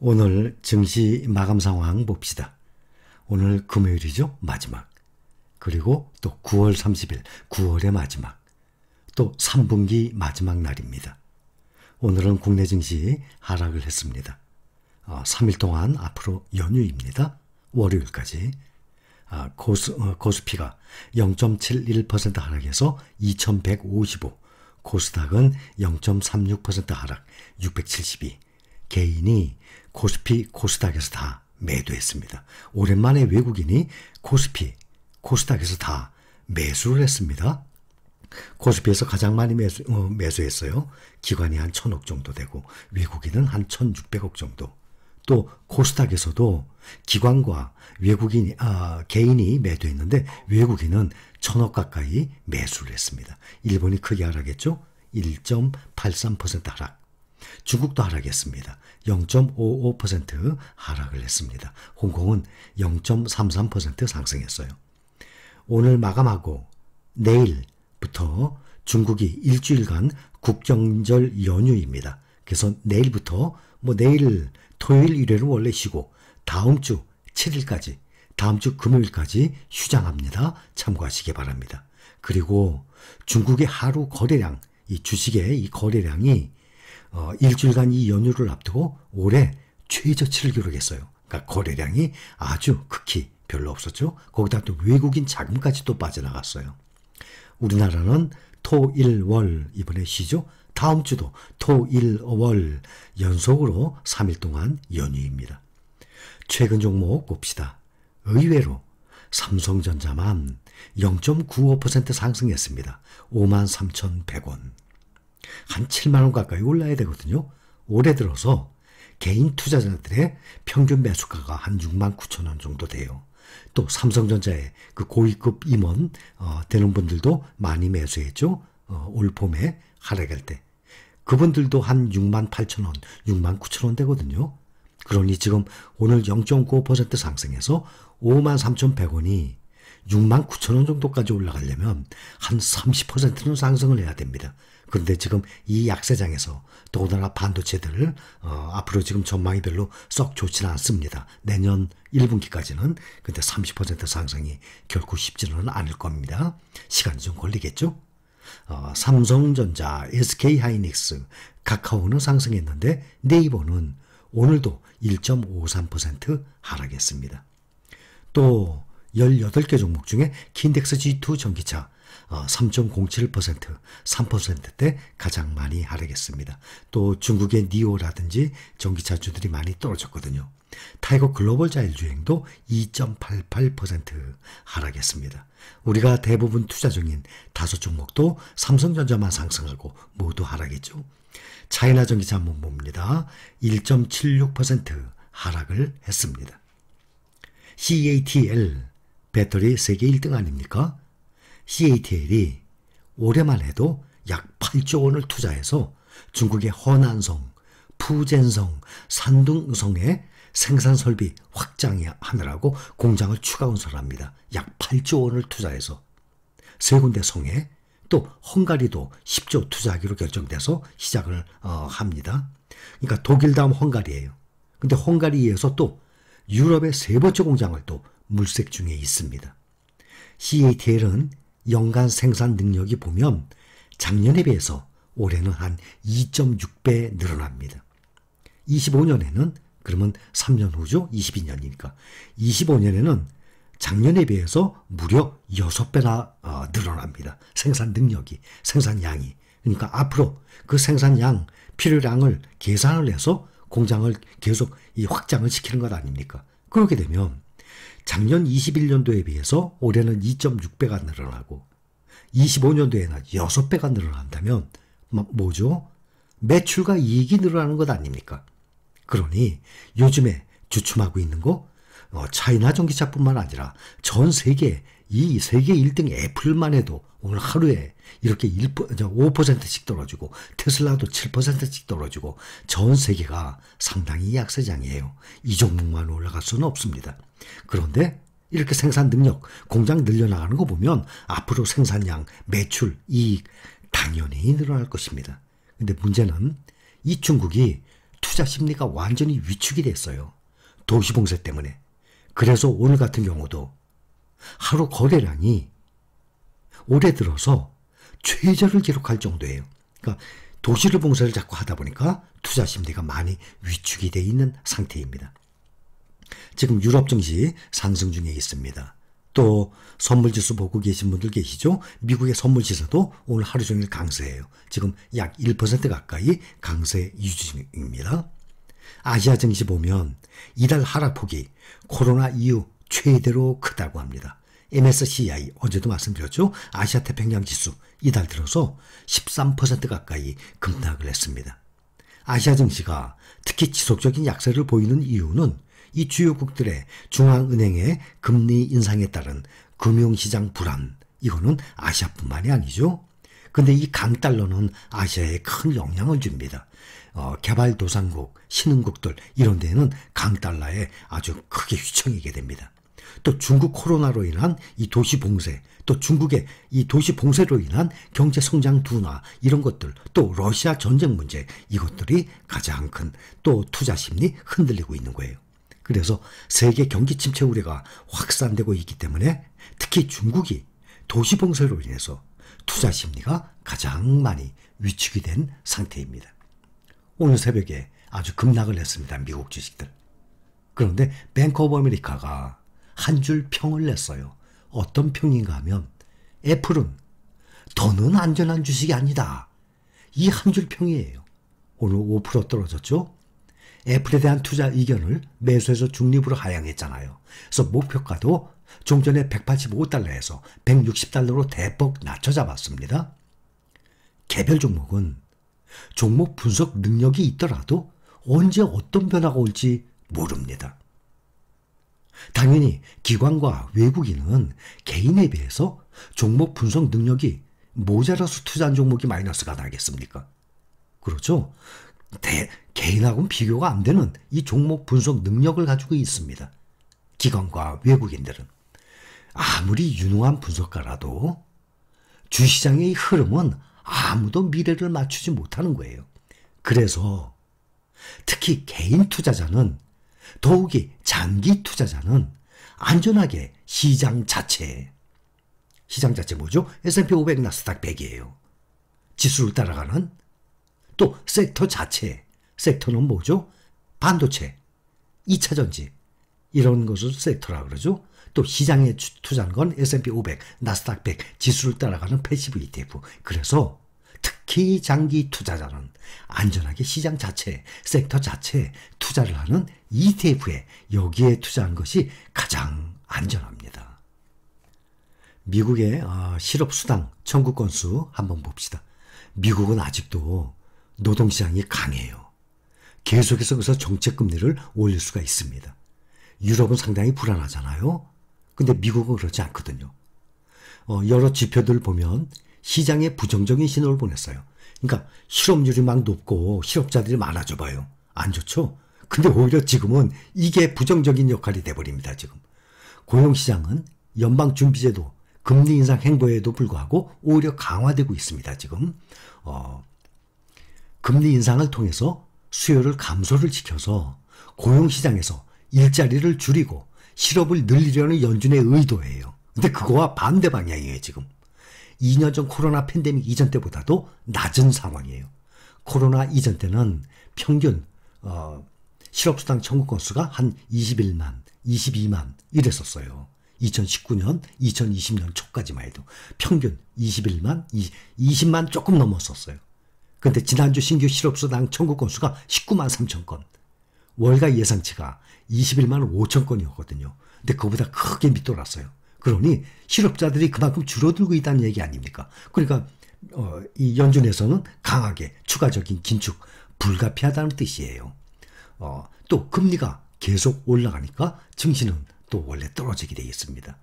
오늘 증시 마감 상황 봅시다. 오늘 금요일이죠. 마지막. 그리고 또 9월 30일, 9월의 마지막. 또 3분기 마지막 날입니다. 오늘은 국내 증시 하락을 했습니다. 3일 동안 앞으로 연휴입니다. 월요일까지. 코스피가 0.71% 하락해서 2155, 코스닥은 0.36% 하락 672. 개인이 코스피, 코스닥에서 다 매도했습니다. 오랜만에 외국인이 코스피, 코스닥에서 다 매수를 했습니다. 코스피에서 가장 많이 매수했어요. 기관이 한 1000억 정도 되고 외국인은 한 1600억 정도. 또 코스닥에서도 기관과 외국인이 개인이 매도했는데 외국인은 1000억 가까이 매수를 했습니다. 일본이 크게 하락했죠. 1.83% 하락. 중국도 하락했습니다. 0.55% 하락을 했습니다. 홍콩은 0.33% 상승했어요. 오늘 마감하고 내일부터 중국이 일주일간 국경절 연휴입니다. 그래서 내일부터 내일 토요일 일요일은 원래 쉬고 다음 주 7일까지 다음 주 금요일까지 휴장합니다. 참고하시기 바랍니다. 그리고 중국의 하루 거래량, 이 주식의 이 거래량이 일주일간 이 연휴를 앞두고 올해 최저치를 기록했어요. 그러니까 거래량이 아주 극히 별로 없었죠. 거기다 또 외국인 자금까지 또 빠져나갔어요. 우리나라는 토, 일, 월 이번에 쉬죠. 다음 주도 토, 일, 월 연속으로 3일 동안 연휴입니다. 최근 종목 봅시다. 의외로 삼성전자만 0.95% 상승했습니다. 53,100원. 한 7만원 가까이 올라야 되거든요. 올해 들어서 개인 투자자들의 평균 매수가가 한 69,000원 정도 돼요. 또 삼성전자의 그 고위급 임원 되는 분들도 많이 매수했죠. 올 봄에 하락할 때. 그분들도 한 68,000원, 69,000원 되거든요. 그러니 지금 오늘 0.95% 상승해서 53,100원이 69,000원 정도까지 올라가려면 한 30%는 상승을 해야 됩니다. 그런데 지금 이 약세장에서 더군다나 반도체들 앞으로 지금 전망이 별로 썩 좋지는 않습니다. 내년 1분기까지는. 근데 30% 상승이 결코 쉽지는 않을 겁니다. 시간이 좀 걸리겠죠? 삼성전자, SK하이닉스, 카카오는 상승했는데 네이버는 오늘도 1.53% 하락했습니다. 또 18개 종목 중에 킨덱스 G2 전기차 3.07%, 3%대 가장 많이 하락했습니다. 또 중국의 니오라든지 전기차주들이 많이 떨어졌거든요. 타이거 글로벌 자율주행도 2.88% 하락했습니다. 우리가 대부분 투자 중인 5종목도 삼성전자만 상승하고 모두 하락했죠. 차이나 전기차 한번 봅니다. 1.76% 하락을 했습니다. CATL 배터리 세계 1등 아닙니까? CATL이 올해만 해도 약 8조 원을 투자해서 중국의 허난성, 푸젠성, 산둥성의 생산 설비 확장하느라고 공장을 추가 건설합니다. 약 8조 원을 투자해서 세 군데 성에 또 헝가리도 10조 투자하기로 결정돼서 시작을 합니다. 그러니까 독일 다음 헝가리예요. 근데 헝가리에서 또 유럽의 세 번째 공장을 또 물색 중에 있습니다. CATL은 연간 생산 능력이 보면 작년에 비해서 올해는 한 2.6배 늘어납니다. 25년에는 그러면 3년 후죠. 22년이니까. 25년에는 작년에 비해서 무려 6배나 늘어납니다. 생산 능력이, 생산량이. 그러니까 앞으로 그 생산량, 필요량을 계산을 해서 공장을 계속 이 확장을 시키는 것 아닙니까? 그렇게 되면 작년 21년도에 비해서 올해는 2.6배가 늘어나고 25년도에는 6배가 늘어난다면 뭐죠? 매출과 이익이 늘어나는 것 아닙니까? 그러니 요즘에 주춤하고 있는 거 차이나 전기차뿐만 아니라 전 세계 이 세계 1등 애플만 해도 오늘 하루에 이렇게 5%씩 떨어지고 테슬라도 7%씩 떨어지고 전 세계가 상당히 약세장이에요. 이 종목만 올라갈 수는 없습니다. 그런데 이렇게 생산 능력, 공장 늘려나가는 거 보면 앞으로 생산량, 매출, 이익 당연히 늘어날 것입니다. 근데 문제는 이 중국이 투자 심리가 완전히 위축이 됐어요. 도시봉쇄 때문에. 그래서 오늘 같은 경우도 하루 거래량이 올해 들어서 최저를 기록할 정도예요. 그러니까 도시를 봉쇄를 자꾸 하다 보니까 투자 심리가 많이 위축이 돼 있는 상태입니다. 지금 유럽 증시 상승 중에 있습니다. 또 선물지수 보고 계신 분들 계시죠? 미국의 선물지수도 오늘 하루 종일 강세예요. 지금 약 1% 가까이 강세 유지 중입니다. 아시아 증시 보면 이달 하락폭이 코로나 이후 최대로 크다고 합니다. MSCI 어제도 말씀드렸죠. 아시아 태평양 지수 이달 들어서 13% 가까이 급락을 했습니다. 아시아 증시가 특히 지속적인 약세를 보이는 이유는 이 주요국들의 중앙은행의 금리 인상에 따른 금융시장 불안, 이거는 아시아뿐만이 아니죠. 근데 이 강달러는 아시아에 큰 영향을 줍니다. 개발도상국, 신흥국들 이런 데는 강달러에 아주 크게 휘청이게 됩니다. 또 중국 코로나로 인한 이 도시 봉쇄, 또 중국의 이 도시 봉쇄로 인한 경제 성장 둔화 이런 것들, 또 러시아 전쟁 문제, 이것들이 가장 큰 또 투자 심리 흔들리고 있는 거예요. 그래서 세계 경기 침체 우려가 확산되고 있기 때문에 특히 중국이 도시 봉쇄로 인해서 투자 심리가 가장 많이 위축이 된 상태입니다. 오늘 새벽에 아주 급락을 했습니다. 미국 주식들. 그런데 뱅크 오브 아메리카가 한 줄 평을 냈어요. 어떤 평인가 하면 애플은 더는 안전한 주식이 아니다. 이 한 줄 평이에요. 오늘 5% 떨어졌죠. 애플에 대한 투자 의견을 매수해서 중립으로 하향했잖아요. 그래서 목표가도 좀 전에 185달러에서 160달러로 대폭 낮춰 잡았습니다. 개별 종목은 종목 분석 능력이 있더라도 언제 어떤 변화가 올지 모릅니다. 당연히 기관과 외국인은 개인에 비해서 종목 분석 능력이 모자라서 투자한 종목이 마이너스가 나겠습니까? 그렇죠? 개인하고는 비교가 안 되는 이 종목 분석 능력을 가지고 있습니다. 기관과 외국인들은. 아무리 유능한 분석가라도 주시장의 흐름은 아무도 미래를 맞추지 못하는 거예요. 그래서 특히 개인 투자자는, 더욱이 장기 투자자는 안전하게 시장 자체 뭐죠? S&P 500 나스닥 100이에요. 지수를 따라가는. 또 섹터 자체, 섹터는 뭐죠? 반도체, 2차전지 이런 것을 섹터라고 그러죠. 또 시장에 투자하는 건 S&P 500, 나스닥 100 지수를 따라가는 패시브 ETF. 그래서 특히 장기 투자자는 안전하게 시장 자체, 섹터 자체에 투자를 하는 ETF에 여기에 투자한 것이 가장 안전합니다. 미국의 실업수당 청구 건수 한번 봅시다. 미국은 아직도 노동시장이 강해요. 계속해서 그래서 정책금리를 올릴 수가 있습니다. 유럽은 상당히 불안하잖아요. 근데 미국은 그렇지 않거든요. 여러 지표들 보면 시장에 부정적인 신호를 보냈어요. 그러니까 실업률이 막 높고 실업자들이 많아져 봐요. 안 좋죠? 근데 오히려 지금은 이게 부정적인 역할이 돼버립니다. 지금 고용시장은 연방준비제도 금리 인상 행보에도 불구하고 오히려 강화되고 있습니다. 지금 금리 인상을 통해서 수요를 감소를 시켜서 고용시장에서 일자리를 줄이고 실업을 늘리려는 연준의 의도예요. 근데 그거와 반대 방향이에요. 지금 2년 전 코로나 팬데믹 이전 때보다도 낮은 상황이에요. 코로나 이전 때는 평균 실업수당 청구 건수가 한 21만, 22만 이랬었어요. 2019년, 2020년 초까지만 해도 평균 21만, 20만 조금 넘었었어요. 근데 지난주 신규 실업수당 청구 건수가 19만 3천 건. 월가 예상치가 21만 5천 건이었거든요. 근데 그거보다 크게 밑돌았어요. 그러니 실업자들이 그만큼 줄어들고 있다는 얘기 아닙니까? 그러니까 이 연준에서는 강하게 추가적인 긴축 불가피하다는 뜻이에요. 또 금리가 계속 올라가니까 증시는 또 원래 떨어지게 되어 있습니다.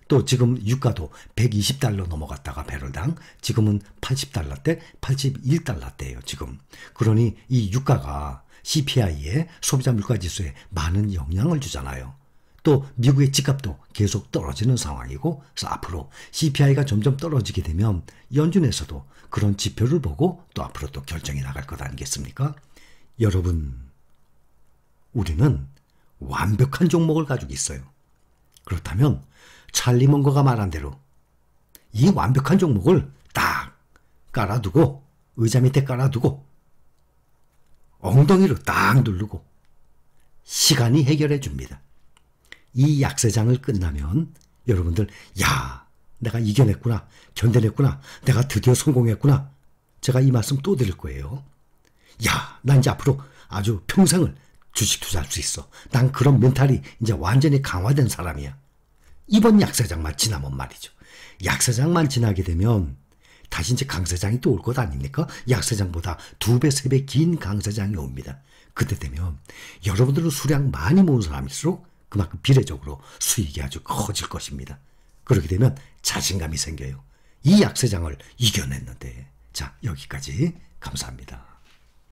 또 지금 유가도 120달러 넘어갔다가 배럴당 지금은 80달러대, 81달러대예요. 지금. 그러니 이 유가가 CPI에 소비자 물가지수에 많은 영향을 주잖아요. 또 미국의 집값도 계속 떨어지는 상황이고, 그래서 앞으로 CPI가 점점 떨어지게 되면 연준에서도 그런 지표를 보고 또 앞으로 또 결정이 나갈 것 아니겠습니까? 여러분, 우리는 완벽한 종목을 가지고 있어요. 그렇다면 찰리 먼거가 말한 대로 이 완벽한 종목을 딱 깔아두고 의자 밑에 깔아두고 엉덩이로 딱 누르고 시간이 해결해 줍니다. 이 약세장을 끝나면 여러분들 야 내가 이겨냈구나 견뎌냈구나 내가 드디어 성공했구나 제가 이 말씀 또 드릴 거예요. 야 난 이제 앞으로 아주 평생을 주식 투자할 수 있어. 난 그런 멘탈이 이제 완전히 강화된 사람이야. 이번 약세장만 지나면 말이죠. 약세장만 지나게 되면 다시 이제 강세장이 또 올 것 아닙니까? 약세장보다 2배, 3배 긴 강세장이 옵니다. 그때 되면 여러분들은 수량 많이 모은 사람일수록 그만큼 비례적으로 수익이 아주 커질 것입니다. 그렇게 되면 자신감이 생겨요. 이 약세장을 이겨냈는데. 자, 여기까지 감사합니다.